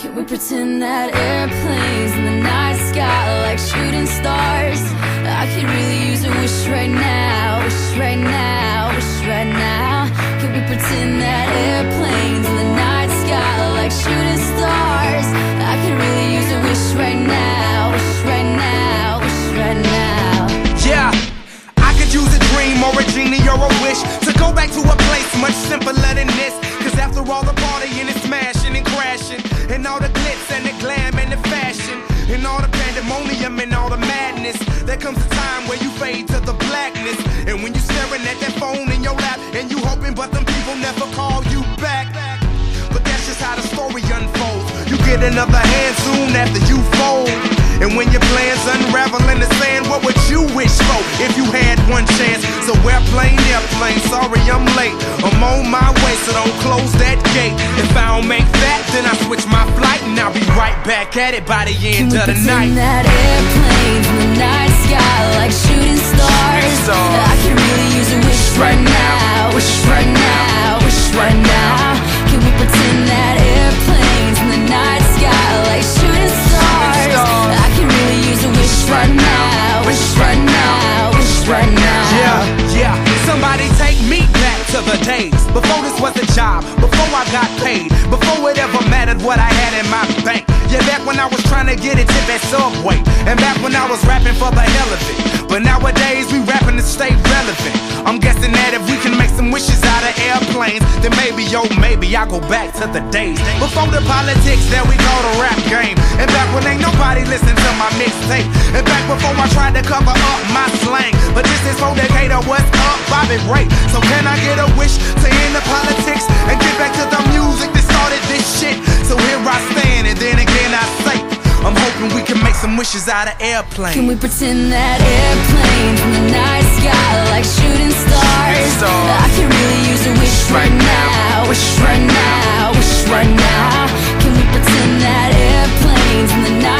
Can we pretend that airplanes in the night sky are like shooting stars? I could really use a wish right now, wish right now, wish right now. Can we pretend that airplanes in the night sky are like shooting stars? I could really use a wish right now, wish right now, wish right now. Yeah, I could use a dream or a genie or a wish to go back to a place much simpler than this. Cause after all the partying and smashing and crashing, and all the glitz and the glam and the fashion, and all the pandemonium and all the madness, there comes a time where you fade to the blackness. And when you staring at that phone in your lap, and you hoping but them people never call you back. But that's just how the story unfolds. You get another hand soon after you fold. And when your plans unravel in the sand, what would you wish for if you had one chance? So airplane, sorry I'm late. I'm on my way, so don't close that gate. If I don't make that, then I switch my flight, and I'll be right back at it by the end of the night. Can we pretend that airplanes in the night sky like shooting stars? I can really use a wish right now, wish right now, wish right now. Can we pretend that airplanes in the night sky like shooting stars? I can really use a wish right now, wish right now, wish right now. Yeah, somebody take me back to the days before this was a job, before I got paid, before it ever mattered what I had in my bank. Yeah, back when I was trying to get a tip at Subway, and back when I was rapping for the hell of it. But nowadays we rapping to stay relevant. I'm guessing that if we can make some wishes out of airplanes, then maybe, oh maybe I'll go back to the days before the politics that we call the rap game. And back when ain't nobody listened to my mixtape. And back before I tried to cover up my slang. But this is for Decatur, what's up, Bobby Ray? So can I get a wish to end the politics and get back to the music that started this shit? So here I stand, and then again I say, I'm hoping we can make some wishes out of airplanes. Can we pretend that airplanes in the night sky like shooting stars? I can really use a wish right now, wish right now, wish right now. Can we pretend that airplanes in the night